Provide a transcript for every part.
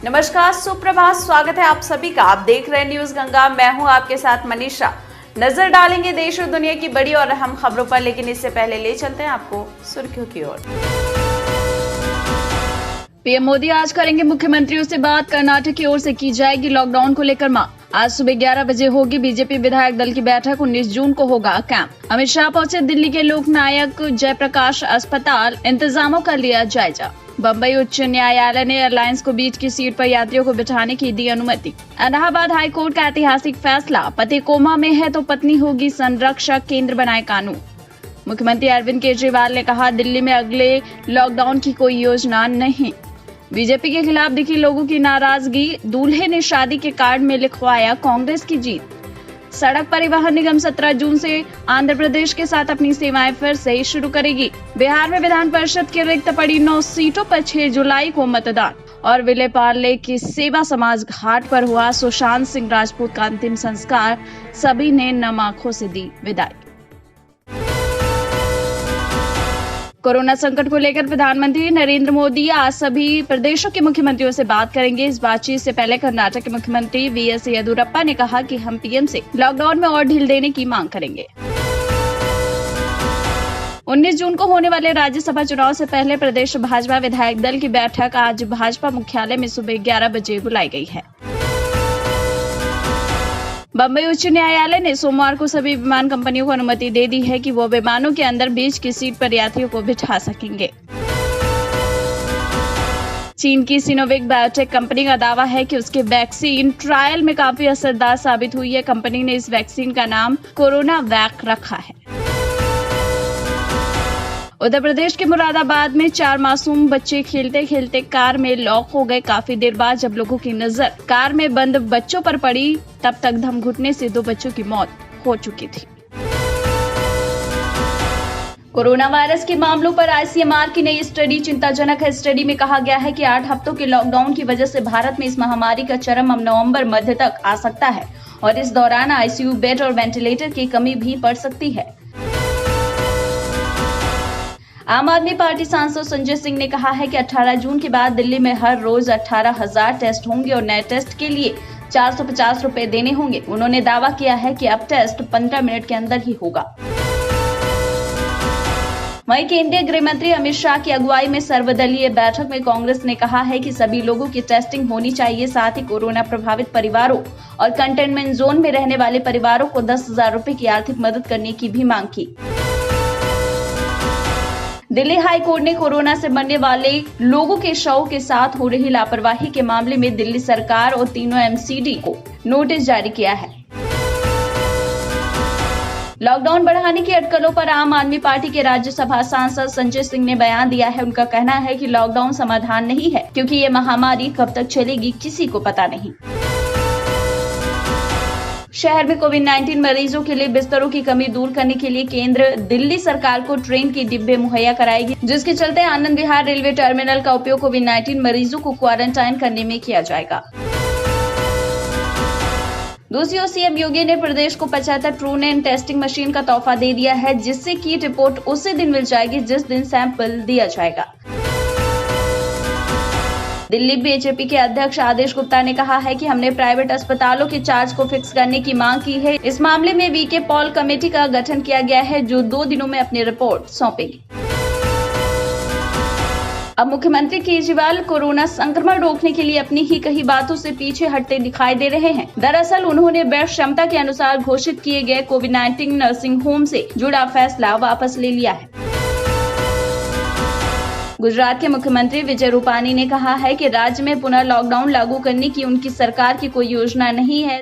नमस्कार, सुप्रभात। स्वागत है आप सभी का। आप देख रहे हैं न्यूज गंगा। मैं हूं आपके साथ मनीषा। नजर डालेंगे देश और दुनिया की बड़ी और अहम खबरों पर, लेकिन इससे पहले ले चलते हैं आपको सुर्खियों की ओर। पीएम मोदी आज करेंगे मुख्यमंत्रियों से बात। कर्नाटक की ओर से की जाएगी लॉकडाउन को लेकर मांग। आज सुबह 11 बजे होगी बीजेपी विधायक दल की बैठक। 19 जून को होगा कैंप। अमित शाह पहुंचे दिल्ली के लोकनायक जयप्रकाश अस्पताल। इंतजामों का लिया जायजा। बम्बई उच्च न्यायालय ने एयरलाइंस को बीच की सीट पर यात्रियों को बिठाने की दी अनुमति। इलाहाबाद हाई कोर्ट का ऐतिहासिक फैसला। पति कोमा में है तो पत्नी होगी संरक्षक, केंद्र बनाए कानून। मुख्यमंत्री अरविंद केजरीवाल ने कहा, दिल्ली में अगले लॉकडाउन की कोई योजना नहीं। बीजेपी के खिलाफ दिखी लोगों की नाराजगी। दूल्हे ने शादी के कार्ड में लिखवाया कांग्रेस की जीत। सड़क परिवहन निगम 17 जून से आंध्र प्रदेश के साथ अपनी सेवाएं फिर से शुरू करेगी। बिहार में विधान परिषद की रिक्त पड़ी 9 सीटों पर 6 जुलाई को मतदान। और विले पार्ले की सेवा समाज घाट पर हुआ सुशांत सिंह राजपूत का अंतिम संस्कार। सभी ने नम आंखों से दी विदाई। कोरोना संकट को लेकर प्रधानमंत्री नरेंद्र मोदी आज सभी प्रदेशों के मुख्यमंत्रियों से बात करेंगे। इस बातचीत से पहले कर्नाटक के मुख्यमंत्री वीएस येदियुरप्पा ने कहा कि हम पीएम से लॉकडाउन में और ढील देने की मांग करेंगे। 19 जून को होने वाले राज्यसभा चुनाव से पहले प्रदेश भाजपा विधायक दल की बैठक आज भाजपा मुख्यालय में सुबह 11 बजे बुलाई गई है। बम्बई उच्च न्यायालय ने सोमवार को सभी विमान कंपनियों को अनुमति दे दी है कि वो विमानों के अंदर बीच की सीट पर यात्रियों को बिठा सकेंगे। चीन की सिनोवेक बायोटेक कंपनी का दावा है कि उसकी वैक्सीन ट्रायल में काफी असरदार साबित हुई है। कंपनी ने इस वैक्सीन का नाम कोरोना वैक रखा है। उत्तर प्रदेश के मुरादाबाद में 4 मासूम बच्चे खेलते खेलते कार में लॉक हो गए। काफी देर बाद जब लोगों की नजर कार में बंद बच्चों पर पड़ी, तब तक दम घुटने से 2 बच्चों की मौत हो चुकी थी। कोरोना वायरस के मामलों पर आईसीएमआर की नई स्टडी चिंताजनक है। स्टडी में कहा गया है कि 8 हफ्तों के लॉकडाउन की वजह से भारत में इस महामारी का चरम अब नवंबर मध्य तक आ सकता है और इस दौरान आईसीयू बेड और वेंटिलेटर की कमी भी पड़ सकती है। आम आदमी पार्टी सांसद संजय सिंह ने कहा है कि 18 जून के बाद दिल्ली में हर रोज 18,000 टेस्ट होंगे और नए टेस्ट के लिए 450 रुपए देने होंगे। उन्होंने दावा किया है कि अब टेस्ट 15 मिनट के अंदर ही होगा। वहीं केंद्रीय गृह मंत्री अमित शाह की अगुवाई में सर्वदलीय बैठक में कांग्रेस ने कहा है कि सभी लोगों की टेस्टिंग होनी चाहिए। साथ ही कोरोना प्रभावित परिवारों और कंटेनमेंट जोन में रहने वाले परिवारों को 10,000 रुपए की आर्थिक मदद करने की भी मांग की। दिल्ली हाई कोर्ट ने कोरोना से मरने वाले लोगों के शवों के साथ हो रही लापरवाही के मामले में दिल्ली सरकार और तीनों एमसीडी को नोटिस जारी किया है। लॉकडाउन बढ़ाने की अटकलों पर आम आदमी पार्टी के राज्यसभा सांसद संजय सिंह ने बयान दिया है। उनका कहना है कि लॉकडाउन समाधान नहीं है, क्योंकि ये महामारी कब तक चलेगी किसी को पता नहीं। शहर में कोविड-19 मरीजों के लिए बिस्तरों की कमी दूर करने के लिए केंद्र दिल्ली सरकार को ट्रेन के डिब्बे मुहैया कराएगी, जिसके चलते आनंद विहार रेलवे टर्मिनल का उपयोग कोविड-19 मरीजों को क्वारंटाइन करने में किया जाएगा। दूसरी ओर सीएम योगी ने प्रदेश को 75 ट्रूनेट एंड टेस्टिंग मशीन का तोहफा दे दिया है, जिससे की रिपोर्ट उसी दिन मिल जाएगी जिस दिन सैंपल दिया जाएगा। दिल्ली बीजेपी के अध्यक्ष आदेश गुप्ता ने कहा है कि हमने प्राइवेट अस्पतालों के चार्ज को फिक्स करने की मांग की है। इस मामले में वीके पॉल कमेटी का गठन किया गया है, जो 2 दिनों में अपनी रिपोर्ट सौंपेगी। अब मुख्यमंत्री केजरीवाल कोरोना संक्रमण रोकने के लिए अपनी ही कही बातों से पीछे हटते दिखाई दे रहे हैं। दरअसल उन्होंने बेड क्षमता के अनुसार घोषित किए गए कोविड-19 नर्सिंग होम से जुड़ा फैसला वापस ले लिया है। गुजरात के मुख्यमंत्री विजय रूपानी ने कहा है कि राज्य में पुनः लॉकडाउन लागू करने की उनकी सरकार की कोई योजना नहीं है।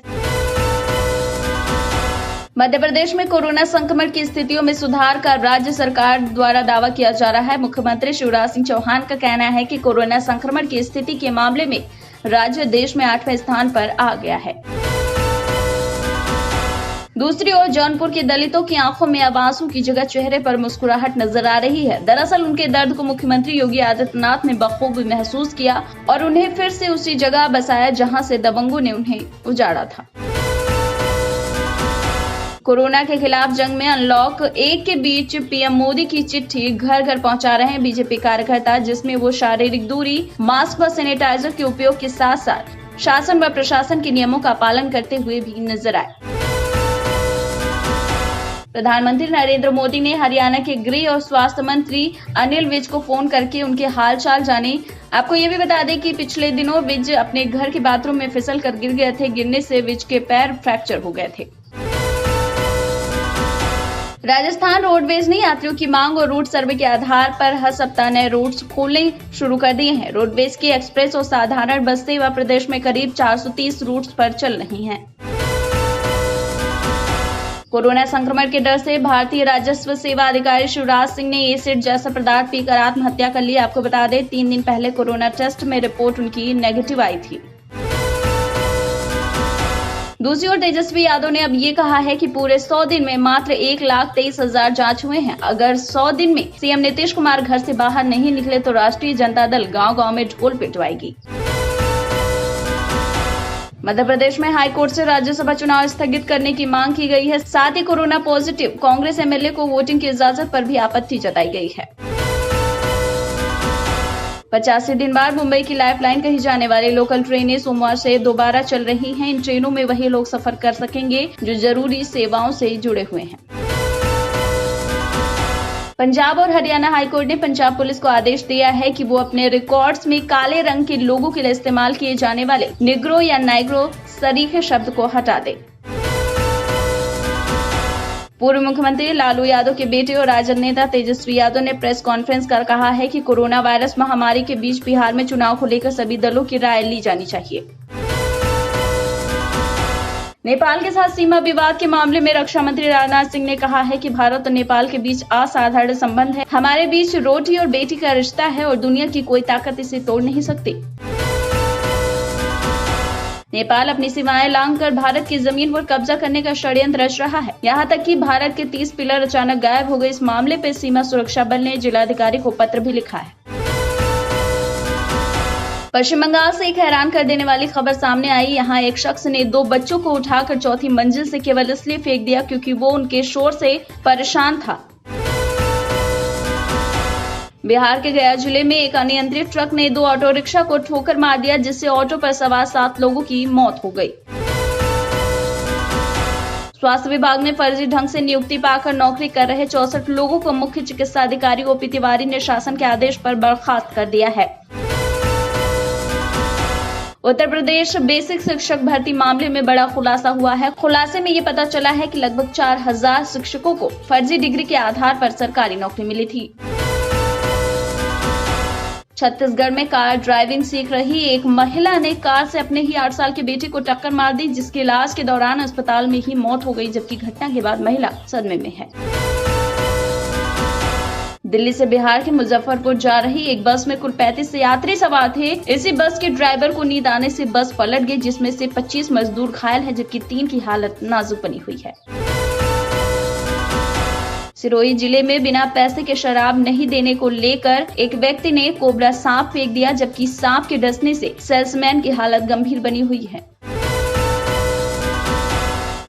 मध्य प्रदेश में कोरोना संक्रमण की स्थितियों में सुधार का राज्य सरकार द्वारा दावा किया जा रहा है। मुख्यमंत्री शिवराज सिंह चौहान का कहना है कि कोरोना संक्रमण की स्थिति के मामले में राज्य देश में 8वें स्थान पर आ गया है। दूसरी ओर जौनपुर के दलितों की आंखों में अब आंसू की जगह चेहरे पर मुस्कुराहट नजर आ रही है। दरअसल उनके दर्द को मुख्यमंत्री योगी आदित्यनाथ ने बखूबी महसूस किया और उन्हें फिर से उसी जगह बसाया जहां से दबंगों ने उन्हें उजाड़ा था। कोरोना के खिलाफ जंग में अनलॉक 1 के बीच पीएम मोदी की चिट्ठी घर घर पहुंचा रहे हैं बीजेपी कार्यकर्ता, जिसमें वो शारीरिक दूरी, मास्क व सैनिटाइजर के उपयोग के साथ साथ शासन व प्रशासन के नियमों का पालन करते हुए भी नजर आए। प्रधानमंत्री नरेंद्र मोदी ने हरियाणा के गृह और स्वास्थ्य मंत्री अनिल विज को फोन करके उनके हालचाल जाने। आपको ये भी बता दें कि पिछले दिनों विज अपने घर के बाथरूम में फिसल कर गिर गए थे। गिरने से विज के पैर फ्रैक्चर हो गए थे। राजस्थान रोडवेज ने यात्रियों की मांग और रूट सर्वे के आधार पर हर सप्ताह नए रूट्स खोलने शुरू कर दिए हैं। रोडवेज की एक्सप्रेस और साधारण बस सेवा प्रदेश में करीब 430 रूट्स पर चल रही है। कोरोना संक्रमण के डर से भारतीय राजस्व सेवा अधिकारी शिवराज सिंह ने एसिड जैसा पदार्थ पीकर आत्महत्या कर ली। आपको बता दें 3 दिन पहले कोरोना टेस्ट में रिपोर्ट उनकी नेगेटिव आई थी। दूसरी ओर तेजस्वी यादव ने अब ये कहा है कि पूरे 100 दिन में मात्र 1,23,000 जांच हुए हैं। अगर 100 दिन में सीएम नीतीश कुमार घर से बाहर नहीं निकले तो राष्ट्रीय जनता दल गांव-गांव में ढोल पिटवाएगी। मध्य प्रदेश में हाईकोर्ट से राज्यसभा चुनाव स्थगित करने की मांग की गई है। साथ ही कोरोना पॉजिटिव कांग्रेस एमएलए को वोटिंग की इजाजत पर भी आपत्ति जताई गई है। 85 दिन बाद मुंबई की लाइफलाइन कही जाने वाली लोकल ट्रेनें सोमवार से दोबारा चल रही हैं। इन ट्रेनों में वही लोग सफर कर सकेंगे जो जरूरी सेवाओं से जुड़े हुए हैं। पंजाब और हरियाणा हाईकोर्ट ने पंजाब पुलिस को आदेश दिया है कि वो अपने रिकॉर्ड्स में काले रंग के लोगों के लिए इस्तेमाल किए जाने वाले निग्रो या नाइग्रो सरीखे शब्द को हटा दे। पूर्व मुख्यमंत्री लालू यादव के बेटे और राजद नेता तेजस्वी यादव ने प्रेस कॉन्फ्रेंस कर कहा है कि कोरोना वायरस महामारी के बीच बिहार में चुनाव को लेकर सभी दलों की राय ली जानी चाहिए। नेपाल के साथ सीमा विवाद के मामले में रक्षा मंत्री राजनाथ सिंह ने कहा है कि भारत और नेपाल के बीच असाधारण संबंध है। हमारे बीच रोटी और बेटी का रिश्ता है और दुनिया की कोई ताकत इसे तोड़ नहीं सकती। नेपाल अपनी सीमाएं लांघकर भारत की जमीन पर कब्जा करने का षड्यंत्र रच रहा है। यहाँ तक कि भारत के 30 पिलर अचानक गायब हो गए। इस मामले पर सीमा सुरक्षा बल ने जिलाधिकारी को पत्र भी लिखा है। पश्चिम बंगाल से एक हैरान कर देने वाली खबर सामने आई। यहाँ एक शख्स ने 2 बच्चों को उठाकर चौथी मंजिल से केवल इसलिए फेंक दिया क्योंकि वो उनके शोर से परेशान था। बिहार के गया जिले में एक अनियंत्रित ट्रक ने 2 ऑटो रिक्शा को ठोकर मार दिया, जिससे ऑटो पर सवार 7 लोगों की मौत हो गई। स्वास्थ्य विभाग में फर्जी ढंग से नियुक्ति पाकर नौकरी कर रहे 64 लोगों को मुख्य चिकित्सा अधिकारी ओपी तिवारी ने शासन के आदेश पर बर्खास्त कर दिया है। उत्तर प्रदेश बेसिक शिक्षक भर्ती मामले में बड़ा खुलासा हुआ है। खुलासे में ये पता चला है कि लगभग 4000 शिक्षकों को फर्जी डिग्री के आधार पर सरकारी नौकरी मिली थी। छत्तीसगढ़ में कार ड्राइविंग सीख रही एक महिला ने कार से अपने ही 8 साल के बेटे को टक्कर मार दी, जिसके इलाज के दौरान अस्पताल में ही मौत हो गई, जबकि घटना के बाद महिला सदमे में है। दिल्ली से बिहार के मुजफ्फरपुर जा रही एक बस में कुल 35 यात्री सवार थे। इसी बस के ड्राइवर को नींद आने से बस पलट गई, जिसमें से 25 मजदूर घायल हैं, जबकि 3 की हालत नाजुक बनी हुई है। सिरोही जिले में बिना पैसे के शराब नहीं देने को लेकर एक व्यक्ति ने कोबरा सांप फेंक दिया, जबकि सांप के डसने से सेल्समैन की हालत गंभीर बनी हुई है।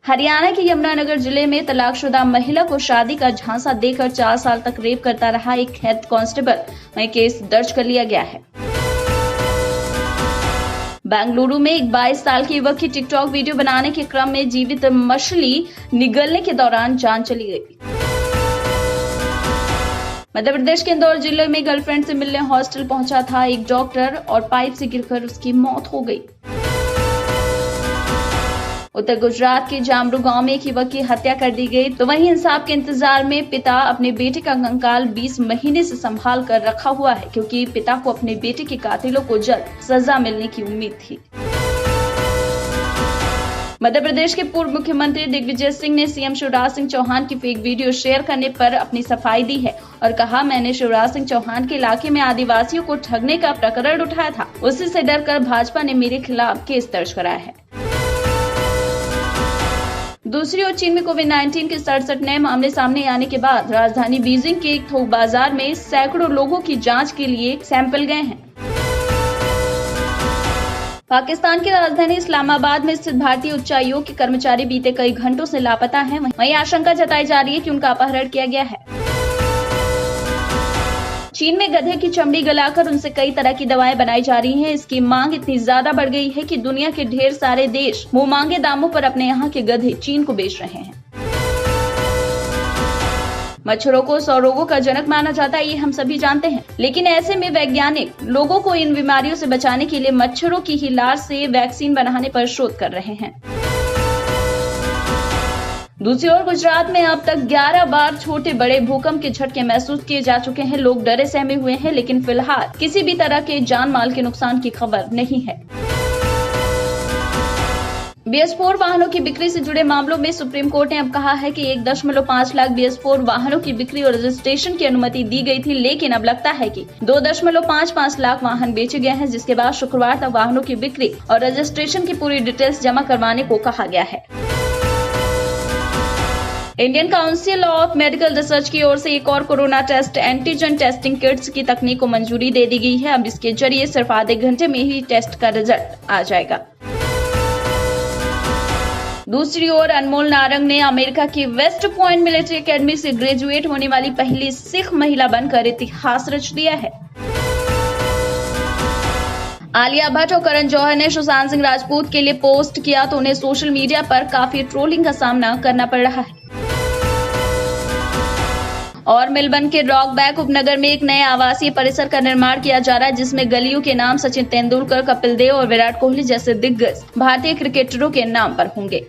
हरियाणा के यमुनानगर जिले में तलाकशुदा महिला को शादी का झांसा देकर 4 साल तक रेप करता रहा एक हेड कांस्टेबल में केस दर्ज कर लिया गया है। बेंगलुरु में एक 22 साल के युवक की टिकटॉक वीडियो बनाने के क्रम में जीवित मछली निगलने के दौरान जान चली गई। मध्य प्रदेश के इंदौर जिले में गर्लफ्रेंड से मिलने हॉस्टल पहुंचा था एक डॉक्टर और पाइप से गिरकर उसकी मौत हो गई। उत्तर गुजरात के जामरू गांव में एक युवक की हत्या कर दी गई, तो वहीं इंसाफ के इंतजार में पिता अपने बेटे का कंकाल 20 महीने से संभाल कर रखा हुआ है, क्योंकि पिता को अपने बेटे के कातिलों को जल्द सजा मिलने की उम्मीद थी। मध्य प्रदेश के पूर्व मुख्यमंत्री दिग्विजय सिंह ने सीएम शिवराज सिंह चौहान की फेक वीडियो शेयर करने पर अपनी सफाई दी है और कहा, मैंने शिवराज सिंह चौहान के इलाके में आदिवासियों को ठगने का प्रकरण उठाया था, उसी से डरकर भाजपा ने मेरे खिलाफ केस दर्ज कराया है। दूसरी ओर चीन में कोविड-19 के 67 नए मामले सामने आने के बाद राजधानी बीजिंग के एक थोक बाजार में सैकड़ों लोगों की जांच के लिए सैंपल गए हैं। पाकिस्तान की राजधानी इस्लामाबाद में स्थित भारतीय उच्चायोग के कर्मचारी बीते कई घंटों से लापता हैं। वहीं आशंका जताई जा रही है कि उनका अपहरण किया गया है। चीन में गधे की चमड़ी गलाकर उनसे कई तरह की दवाएं बनाई जा रही हैं। इसकी मांग इतनी ज्यादा बढ़ गई है कि दुनिया के ढेर सारे देश मुंह मांगे दामों पर अपने यहाँ के गधे चीन को बेच रहे हैं। मच्छरों को 100 रोगों का जनक माना जाता है, ये हम सभी जानते हैं, लेकिन ऐसे में वैज्ञानिक लोगों को इन बीमारियों से बचाने के लिए मच्छरों की ही लार से वैक्सीन बनाने पर शोध कर रहे हैं। दूसरी ओर गुजरात में अब तक 11 बार छोटे बड़े भूकंप के झटके महसूस किए जा चुके हैं। लोग डरे सहमे हुए हैं, लेकिन फिलहाल किसी भी तरह के जान माल के नुकसान की खबर नहीं है। BS4 वाहनों की बिक्री से जुड़े मामलों में सुप्रीम कोर्ट ने अब कहा है कि 1.5 लाख BS4 वाहनों की बिक्री और रजिस्ट्रेशन की अनुमति दी गई थी, लेकिन अब लगता है कि 2.55 लाख वाहन बेचे गए हैं, जिसके बाद शुक्रवार तक वाहनों की बिक्री और रजिस्ट्रेशन की पूरी डिटेल्स जमा करवाने को कहा गया है। Indian council of medical research की ओर से एक और corona test antigen testing kits की तकनीक को मंजूरी दे दी गई है। अब इसके जरिए सिर्फ आधे घंटे में ही टेस्ट का रिजल्ट आ जाएगा। दूसरी ओर अनमोल नारंग ने अमेरिका की वेस्ट पॉइंट मिलिट्री एकेडमी से ग्रेजुएट होने वाली पहली सिख महिला बनकर इतिहास रच दिया है। आलिया भट्ट और करण जौहर ने सुशांत सिंह राजपूत के लिए पोस्ट किया तो उन्हें सोशल मीडिया पर काफी ट्रोलिंग का सामना करना पड़ रहा है। और मेलबर्न के रॉकबैक उपनगर में एक नए आवासीय परिसर का निर्माण किया जा रहा है, जिसमें गलियों के नाम सचिन तेंदुलकर, कपिल देव और विराट कोहली जैसे दिग्गज भारतीय क्रिकेटरों के नाम पर होंगे।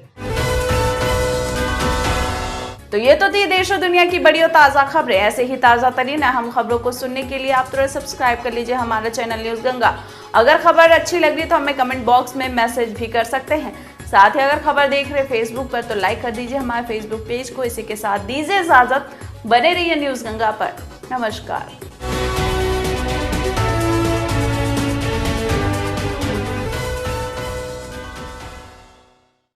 तो ये तो थी देश और दुनिया की बड़ी और ताज़ा खबरें। ऐसे ही ताज़ा तरीन अहम खबरों को सुनने के लिए आप तुरंत सब्सक्राइब कर लीजिए हमारा चैनल न्यूज़ गंगा। अगर खबर अच्छी लग रही तो हमें कमेंट बॉक्स में मैसेज भी कर सकते हैं। साथ ही अगर खबर देख रहे फेसबुक पर तो लाइक कर दीजिए हमारे फेसबुक पेज को। इसी के साथ दीजिए इजाजत, बने रहिए न्यूज़ गंगा पर। नमस्कार।